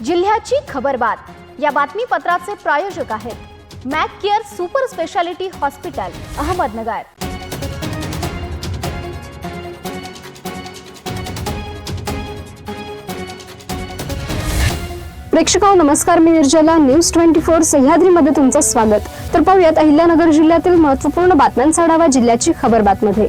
जिल्ह्याची खबरबात या बातमीपत्राचे प्रायोजक आहेत Mac care super speciality hospital Ahmednagar. प्रेक्षकांनो नमस्कार, मी निर्जला, न्यूज 24 सह्याद्रीमध्ये तुमचं स्वागत। तर पाहूयात अहिल्यानगर जिल्ह्यातील महत्त्वपूर्ण बातम्यांचा आढावा जिल्ह्याची खबरबातमध्ये।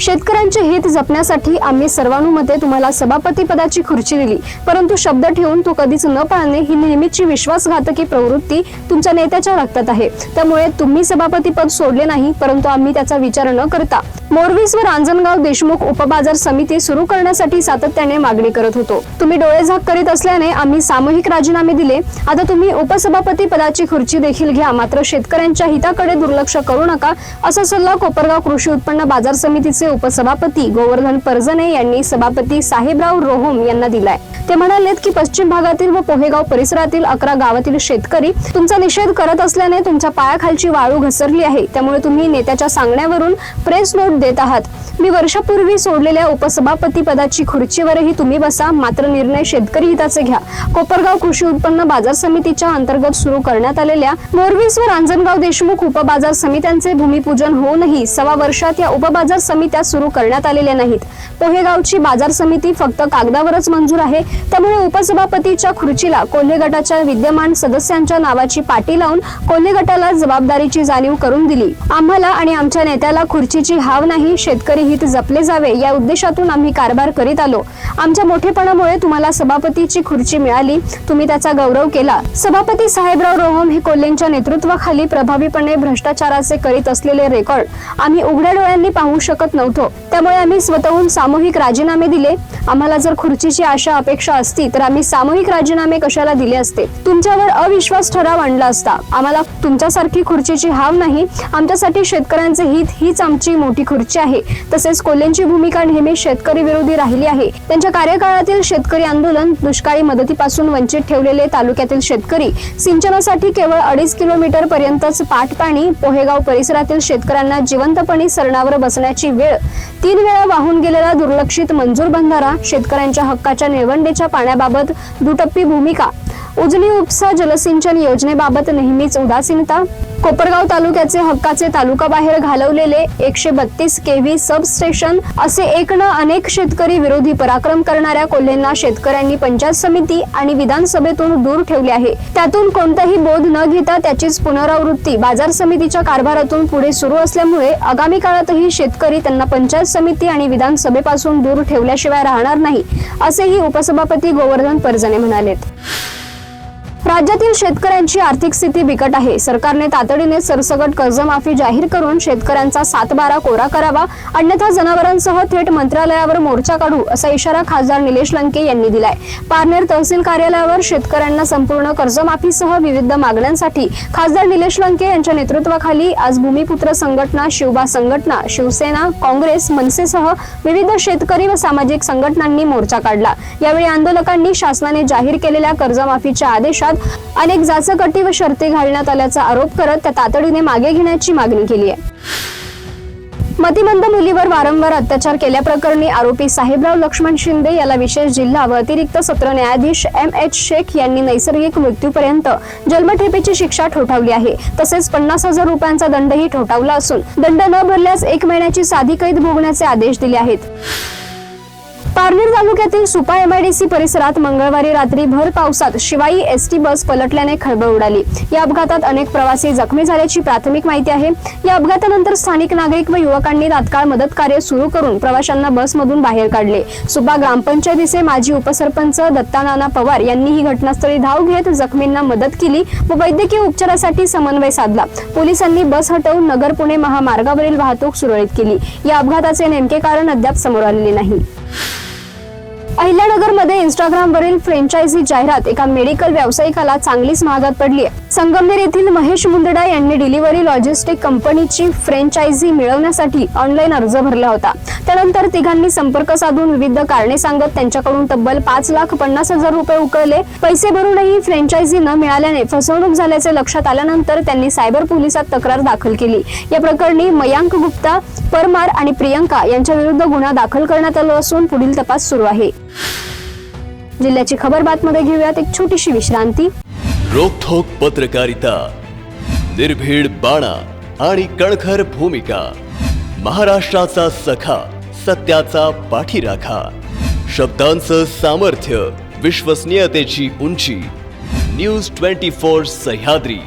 शेतकऱ्यांचे हित जपण्यासाठी आम्ही सर्वानुमते तुम्हाला सभापती पदाची खुर्ची दिली, परंतु शब्द ठेवून तो कधीच न पाळणे ही नेहमीची विश्वासघातकी प्रवृत्ती तुमच्या नेत्याच्या रक्तात आहे। त्यामुळे तुम्ही सभापती पद सोडले नाही, परंतु आम्ही त्याचा विचार न करता मोरवीस व रांजणगाव देशमुख उपबाजार समिती सुरू करण्यासाठी सातत्याने मागणी करत होतो। तुम्ही डोळेझाक करीत असल्याने आम्ही सामूहिक राजीनामे दिले। आता तुम्ही उपसभापती पदाची खुर्ची देखील घ्या, मात्र शेतकऱ्यांच्या हिताकडे दुर्लक्ष करू नका, असा सल्ला कोपरगाव कृषी उत्पन्न बाजार समितीचे उपसभापती गोवर्धन परजने यांनी सभापती साहेबराव रोहोम यांना दिलाय। ते म्हणालेत की पश्चिम भागातील व पोहेगाव परिसरातील 11 गावातील शेतकरी तुमचा निषेध करत असल्याने तुमच्या पायाखालची वाळू घसरली आहे। त्यामुळे तुम्ही नेत्याच्या सांगण्यावरून प्रेस नोट देत आहात। मी वर्षापूर्वी सोडलेल्या उपसभापती पदाची खुर्चीवरही तुम्ही बसा, मात्र निर्णय शेतकरी हिताचे घ्या। कोपरगाव कृषी उत्पन्न बाजार समितीच्या अंतर्गत सुरू करण्यात आलेल्या मोरवीस व रांजणगाव देशमुख उपबाजार समित्यांचे भूमिपूजन होऊनही 6 वर्षात या उपबाजार समित्या सुरू करण्यात आलेल्या नाहीत। पोहेगावची बाजार समिती फक्त कागदावरच मंजूर आहे। त्यामुळे उपसभापतीच्या खुर्चीला कोल्हे गटाच्या विद्यमान सदस्यांच्या नावाची पाटी लावून कोल्हे गटाला जबाबदारीची जाणीव करून दिली। आम्हाला आणि आमच्या नेत्याला खुर्चीची हाव नाही, शेतकरी हित जपले जावे या उद्देशातून आम्ही कारभार करीत आलो। आमच्या मोठेपणामुळे तुम्हाला सभापतीची खुर्ची मिळाली, तुम्ही त्याचा गौरव केला। सभापती साहेबराव रोहोम हे कोल्हेंच्या नेतृत्वाखाली प्रभावीपणे भ्रष्टाचाराचे करीत असलेले रेकॉर्ड आम्ही उघड्या डोळ्यांनी पाहू शकत नव्हतो। त्यामुळे आम्ही स्वतःहून सामूहिक राजीनामे दिले। आम्हाला जर खुर्चीची आशा अपेक्षा असती तर आम्ही सामूहिक राजीनामे कशाला दिले असते? तुमच्यावर अविश्वास ठराव आणला असता। आम्हाला तुमच्यासारखी खुर्चीची हाव नाही, आमच्यासाठी शेतकऱ्यांचे हित हीच आमची मोठी खुर्ची आहे। तसेच कोल्हेंची भूमिका नेहमी शेतकरी विरोधी राहिली आहे। त्यांच्या कार्यकाळातील शेतकरी आंदोलन, दुष्काळी मदतीपासून वंचित ठेवलेले तालुक्यातील शेतकरी, सिंचनासाठी केवळ 2.5 किलोमीटर पर्यंतच पाटपाणी, पोहेगाव परिसरातील शेतकऱ्यांना जिवंतपणी सरणावर बसण्याची वेळ, 3 वेळा वाहून गेलेला दुर्लक्षित मंजूर बंधारा, शेतकऱ्यांच्या हक्काच्या निळवंडेच्या पाण्याबाबत दुटप्पी भूमिका, उजनी उपसा जलसिंचन योजनेबाबत नेहमीच उदासीनता, कोपरगाव तालुक्याचे हक्काचे तालुका बाहेर घालवलेले 132 केव्ही सबस्टेशन, असे एक न अनेक शेतकरी विरोधी पराक्रम करणाऱ्या कोल्हेंना शेतकऱ्यांनी पंचायत समिती आणि विधानसभेतून दूर ठेवले आहे। त्यातून कोणताही बोध न घेता त्याचीच पुनरावृत्ती बाजार समितीच्या कारभारातून पुढे सुरू असल्यामुळे आगामी काळातही शेतकरी त्यांना पंचायत समिती आणि विधानसभेपासून दूर ठेवल्याशिवाय राहणार नाही, असेही उपसभापती गोवर्धन परजने म्हणालेत। राज्यातील शेतकऱ्यांची आर्थिक स्थिती बिकट आहे। सरकारने तातडीने सरसकट कर्जमाफी जाहीर करून शेतकऱ्यांचा 7/12 कोरा करावा, अन्यथा जनावरांसह थेट मंत्रालयावर मोर्चा काढू, असा इशारा खासदार निलेश लंके यांनी दिलाय। पारनेर तहसील कार्यालयावर शेतकऱ्यांना संपूर्ण कर्जमाफीसह विविध मागण्यांसाठी खासदार निलेश लंके यांच्या नेतृत्वाखाली आज भूमिपुत्र संघटना, शिवबा संघटना, शिवसेना, काँग्रेस, मनसेसह विविध शेतकरी व सामाजिक संघटनांनी मोर्चा काढला। यावेळी आंदोलकांनी शासनाने जाहीर केलेल्या कर्जमाफीच्या आदेशात अनेक जाचकटी व शर्ती घालण्यात आल्याचा आरोप करत त्या तातडीने मागे घेण्याची मागणी केली आहे। मतिमंद मुलीवर वारंवार अत्याचार केल्याप्रकरणी आरोपी साहेबराव लक्ष्मण शिंदे याला विशेष जिल्हा व अतिरिक्त सत्र न्यायाधीश M.H. शेख यांनी नैसर्गिक मृत्यूपर्यंत जन्मठेपेची शिक्षा ठोठावली आहे। तसेच 50,000 रुपयांचा दंडही ठोठावला असून दंड न भरल्यास 1 महिन्याची साधी कैद भोगण्याचे आदेश दिले आहेत। पारनेर तालुक्यातील सुपा MIDC परिसरात मंगळवारी रात्री भर पावसात शिवाई ST बस पलटल्याने खळबळ उडाली। या अपघातात अनेक प्रवासी जखमी झाल्याची प्राथमिक माहिती आहे। या अपघातानंतर स्थानिक नागरिक व युवकांनी तात्काळ मदत कार्य सुरू करून प्रवाशांना बसमधून बाहेर काढले। सुपा ग्रामपंचायतीचे माजी उपसरपंच दत्तानाना पवार यांनी ही घटनास्थळी धाव घेत जखमींना मदत केली व वैद्यकीय उपचारासाठी समन्वय साधला। पोलिसांनी बस हटवून नगर पुणे महामार्गावरील वाहतूक सुरळीत केली। या अपघाताचे नेमके कारण अद्याप समोर आलेले नाही। अहिल्यानगरमध्ये इंस्टाग्रामवरील फ्रँचायझी जाहिरात एका मेडिकल व्यावसायिकाला चांगलीच महागात पडली आहे। संगमनेर येथील महेश मुंदडा यांनी डिलिव्हरी लॉजिस्टिक कंपनीची फ्रँचायझी मिळवण्यासाठी ऑनलाईन अर्ज भरला होता। त्यानंतर तिघांनी संपर्क साधून विविध कारणे सांगत त्यांच्याकडून तब्बल 5,50,000 रुपये उकळले। पैसे भरूनही फ्रँचायझी न मिळाल्याने फसवणूक झाल्याचे लक्षात आल्यानंतर त्यांनी सायबर पोलिसात तक्रार दाखल केली। या प्रकरणी मयांक गुप्ता, परमार आणि प्रियंका यांच्या विरुद्ध गुन्हा दाखल करण्यात आला असून पुढील तपास सुरू आहे। जिल्ह्याची खबर बातमध्ये घेऊयात एक छोटीशी विश्रांती. रोखोक पत्रकारिता, निर्भीड बाणा आणि कणखर भूमिका, महाराष्ट्राचा सखा, सत्याचा पाठीराखा, शब्दांचं सामर्थ्य, विश्वसनीयतेची उंची. न्यूज 24 सह्याद्री.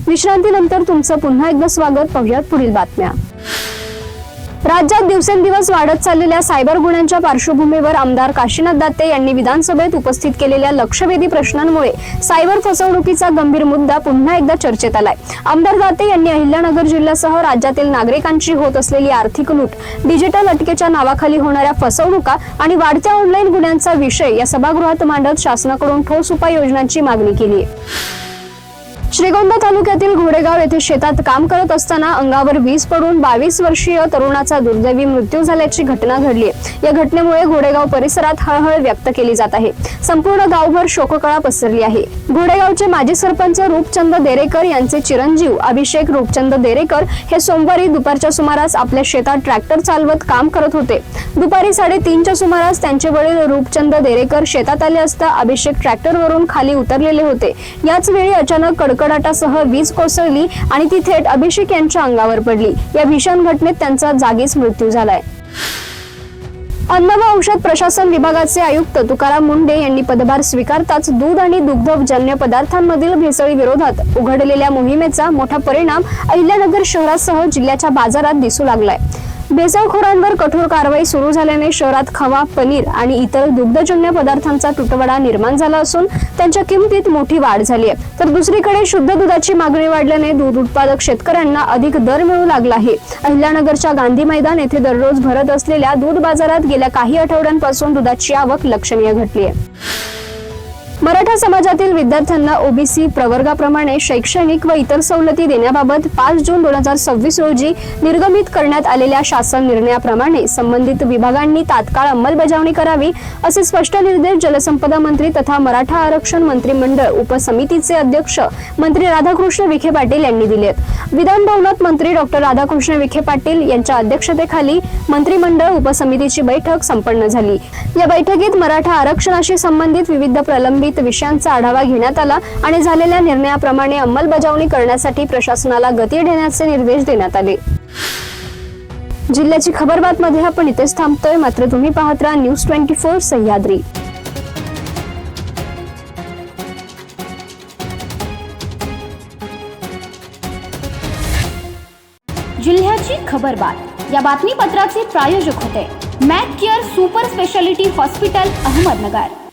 विश्रांतीनंतर तुमचं पुन्हा एकदा स्वागत. पाहूयात पुढील बातम्या. राज्यात दिवसेंदिवस वाढत चाललेल्या सायबर गुन्ह्यांच्या पार्श्वभूमीवर आमदार काशीनाथ दाते यांनी विधानसभेत उपस्थित केलेल्या लक्षवेधी प्रश्नांमुळे सायबर फसवणुकीचा गंभीर मुद्दा पुन्हा एकदा चर्चेत आलाय. आमदार दाते यांनी अहिल्यानगर जिल्ह्यासह राज्यातील नागरिकांची होत असलेली आर्थिक लूट, डिजिटल अटकेच्या नावाखाली होणाऱ्या फसवणुका आणि वाढत्या ऑनलाईन गुन्ह्यांचा विषय या सभागृहात मांडत शासनाकडून ठोस उपाययोजनांची मागणी केली. श्रीगोंदा तालुक्यातील घोडेगाव येथे शेतात काम करत असताना अंगावर वीज पडून 22 वर्षीय तरुणाचा दुर्दैवी मृत्यू झाल्याची घटना घडली आहे. या घटनेमुळे घोडेगाव परिसरात हळहळ व्यक्त केली जात आहे. संपूर्ण गावभर शोककळा पसरली आहे. घोडेगावचे माजी सरपंच रूपचंद देरेकर यांचे चिरंजीव अभिषेक रूपचंद देरेकर हे सोमवारी दुपारच्या सुमारास आपल्या शेतात ट्रॅक्टर चालवत काम करत होते. दुपारी 3:30च्या सुमारास त्यांचे वडील रूपचंद देरेकर शेतात आले असता अभिषेक ट्रॅक्टरवरून खाली उतरलेले होते. याच वेळी अचानक कडकडाटासह वीज कोसळली आणि ती थेट अभिषेक यांच्या अंगावर पडली. या भीषण घटनेत त्यांचा जागीच मृत्यू झालाय. अन्न व औषध प्रशासन विभागाचे आयुक्त तुकाराम मुंडे यांनी पदभार स्वीकारताच दूध आणि दुग्धजन्य पदार्थांमधील भेसळी विरोधात उघडलेल्या मोहिमेचा मोठा परिणाम अहिल्यानगर शहरासह जिल्ह्याच्या बाजारात दिसू लागलाय. भेसळखोरांवर कठोर कारवाई सुरू झाल्याने शहरात खवा, पनीर आणि इतर दुग्धजन्य पदार्थांचा तुटवडा निर्माण झाला असून त्यांच्या किमतीत मोठी वाढ झाली आहे. तर दुसरीकडे शुद्ध दुधाची मागणी वाढल्याने दूध उत्पादक शेतकऱ्यांना अधिक दर मिळू लागला आहे. अहिल्यानगरच्या गांधी मैदान येथे दररोज भरत असलेल्या दूध बाजारात गेल्या काही आठवड्यांपासून दुधाची आवक लक्षणीय घटली आहे. मराठा समाजातील विद्यार्थ्यांना ओबीसी प्रवर्गाप्रमाणे शैक्षणिक व इतर सवलती देण्याबाबत 5 जून 2026 रोजी निर्गमित करण्यात आलेल्या शासन निर्णयाप्रमाणे संबंधित विभागांनी तात्काळ अंमलबजावणी करावी असे स्पष्ट निर्देश जलसंपदा मंत्री तथा मराठा आरक्षण मंत्रिमंडळ उपसमितीचे अध्यक्ष मंत्री राधाकृष्ण विखे पाटील यांनी दिलेत. विधान भवनात मंत्री डॉक्टर राधाकृष्ण विखे पाटील यांच्या अध्यक्षतेखाली मंत्रिमंडळ उपसमितीची बैठक संपन्न झाली. या बैठकीत मराठा आरक्षणाशी संबंधित विविध प्रलंबित विषयांचा आढावा घेण्यात आला आणि झालेल्या निर्णयाप्रमाणे अंमलबजावणी करण्यासाठी प्रशासनाला गती देण्याचे निर्देश देण्यात आले. जिल्ह्याची खबर बातमध्ये आपण इथेच थांबतोय. मात्र तुम्ही पाहत राहा न्यूज 24 सह्याद्री. जिल्ह्याची खबर बात या बातमीपत्राचे प्रायोजक होते Mac care super speciality hospital, Ahmednagar.